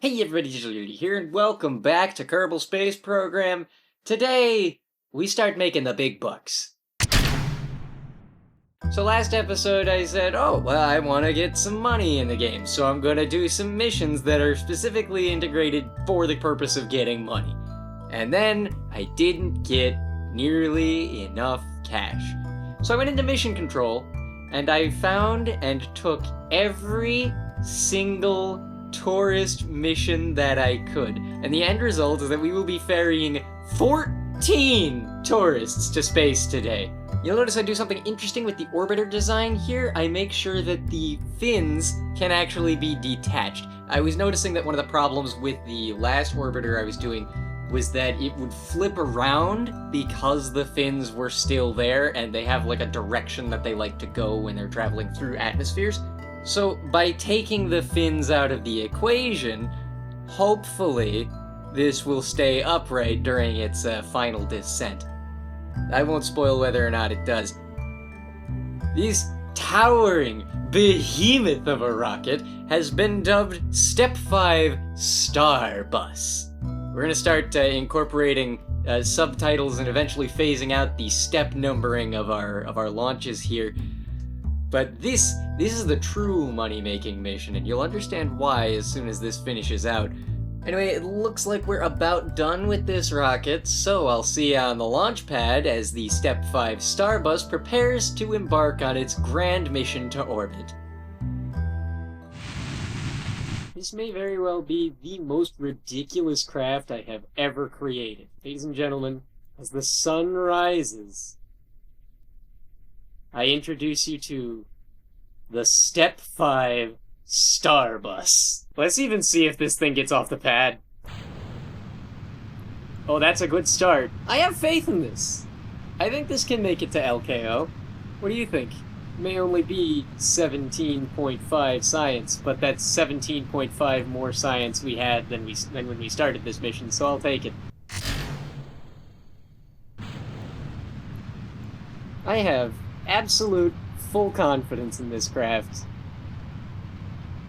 Hey everybody, Rille here, and welcome back to Kerbal Space Program. Today, we start making the big bucks. So last episode I said, I want to get some money in the game, so I'm gonna do some missions that are specifically integrated for the purpose of getting money. And then, I didn't get nearly enough cash. So I went into mission control, and I found and took every single tourist mission that I could. And the end result is that we will be ferrying 14 tourists to space today. You'll notice I do something interesting with the orbiter design here. I make sure that the fins can actually be detached. I was noticing that one of the problems with the last orbiter I was doing was that it would flip around because the fins were still there and they have like a direction that they like to go when they're traveling through atmospheres. So by taking the fins out of the equation, hopefully this will stay upright during its final descent. I won't spoil whether or not it does. This towering behemoth of a rocket has been dubbed Step 5 Star Bus. We're gonna start incorporating subtitles and eventually phasing out the step numbering of our launches here. But this is the true money-making mission, and you'll understand why as soon as this finishes out. Anyway, it looks like we're about done with this rocket, so I'll see you on the launch pad as the Step 5 Starbus prepares to embark on its grand mission to orbit. This may very well be the most ridiculous craft I have ever created. Ladies and gentlemen, as the sun rises, I introduce you to the Step 5 Starbus. Let's even see if this thing gets off the pad. Oh, that's a good start. I have faith in this. I think this can make it to LKO. What do you think? It may only be 17.5 science, but that's 17.5 more science we had than when we started this mission, so I'll take it. I have absolute full confidence in this craft.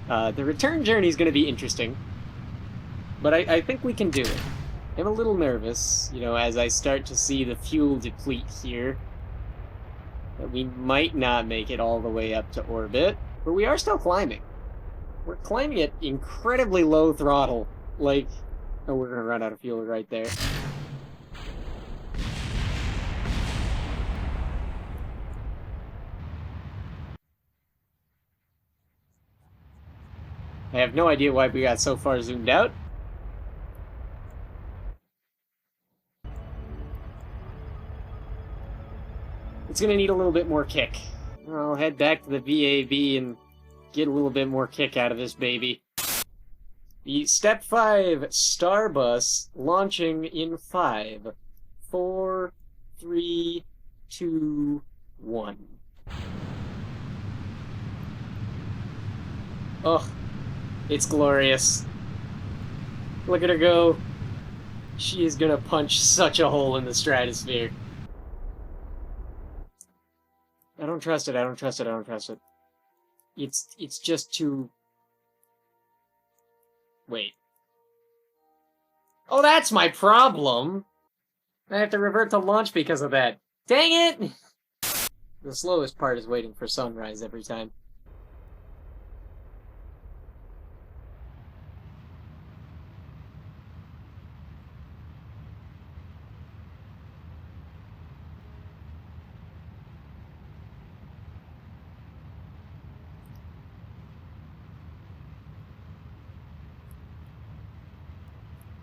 The return journey is going to be interesting, but I think we can do it. I'm a little nervous, as I start to see the fuel deplete here, that we might not make it all the way up to orbit, but we are still climbing. We're climbing at incredibly low throttle, we're going to run out of fuel right there. I have no idea why we got so far zoomed out. It's gonna need a little bit more kick. I'll head back to the VAB and get a little bit more kick out of this baby. The Step 5 Starbus launching in 5, 4, 3, 2, 1. Ugh. It's glorious. Look at her go. She is gonna punch such a hole in the stratosphere. I don't trust it, I don't trust it, I don't trust it. It's just too... Wait. Oh, that's my problem! I have to revert to launch because of that. Dang it! The slowest part is waiting for sunrise every time.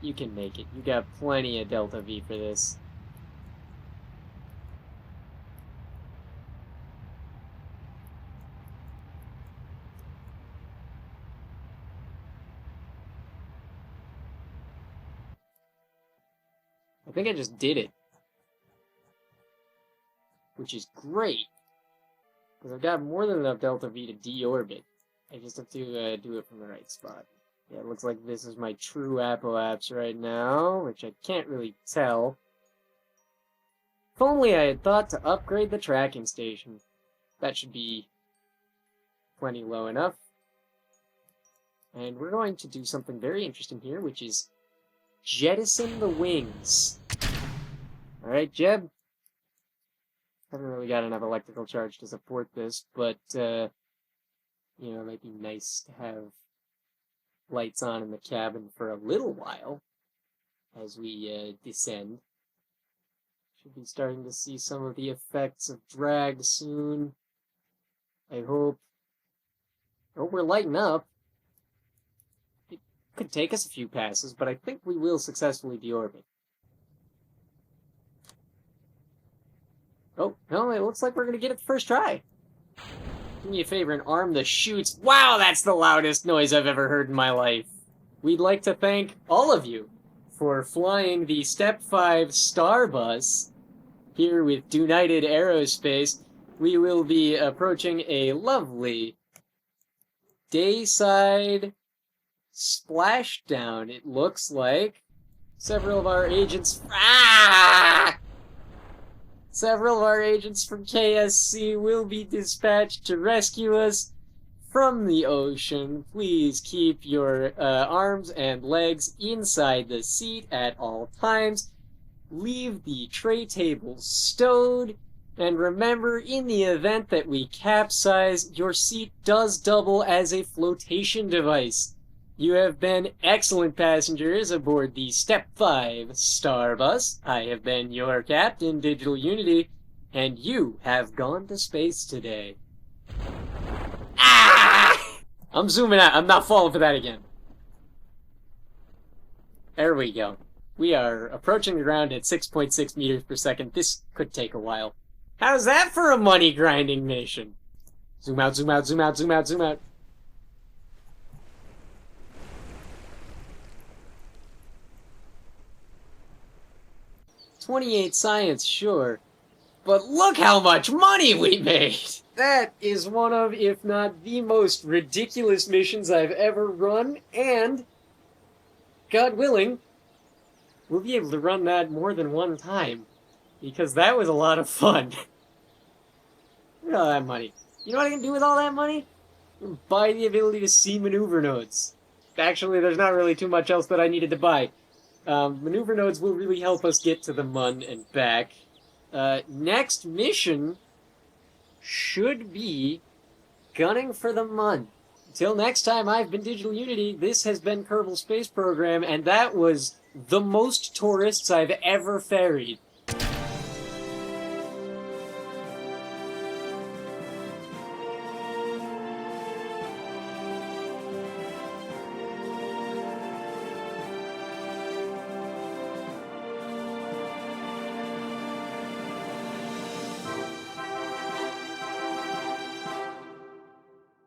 You can make it. You got plenty of Delta V for this. I think I just did it. Which is great. Because I've got more than enough Delta V to deorbit. I just have to do it from the right spot. Yeah, it looks like this is my true apoapse right now, which I can't really tell. If only I had thought to upgrade the tracking station. That should be plenty low enough. And we're going to do something very interesting here, which is jettison the wings. Alright, Jeb. Haven't really got enough electrical charge to support this, but, it might be nice to have lights on in the cabin for a little while as we descend. Should be starting to see some of the effects of drag soon. I hope we're lighting up. It could take us a few passes, but I think we will successfully deorbit. Oh, no, it looks like we're going to get it the first try. Do me a favor and arm the chutes. Wow, that's the loudest noise I've ever heard in my life. We'd like to thank all of you for flying the Step 5 Starbus here with United Aerospace. We will be approaching a lovely dayside splashdown, it looks like. Several of our agents from KSC will be dispatched to rescue us from the ocean. Please keep your arms and legs inside the seat at all times. Leave the tray tables stowed. And remember, in the event that we capsize, your seat does double as a flotation device. You have been excellent passengers aboard the Step 5 Starbus. I have been your captain, Digital Unity, and you have gone to space today. Ah! I'm zooming out. I'm not falling for that again. There we go. We are approaching the ground at 6.6 meters per second. This could take a while. How's that for a money grinding mission? Zoom out, zoom out, zoom out, zoom out, zoom out. $28 science, sure. But look how much money we made! That is one of, if not the most ridiculous missions I've ever run, and, God willing, we'll be able to run that more than one time. Because that was a lot of fun. Look at all that money. You know what I can do with all that money? I can buy the ability to see maneuver nodes. Actually, there's not really too much else that I needed to buy. Maneuver nodes will really help us get to the Mun and back. Next mission should be gunning for the Mun. Until next time, I've been Digital Unity, this has been Kerbal Space Program, and that was the most tourists I've ever ferried.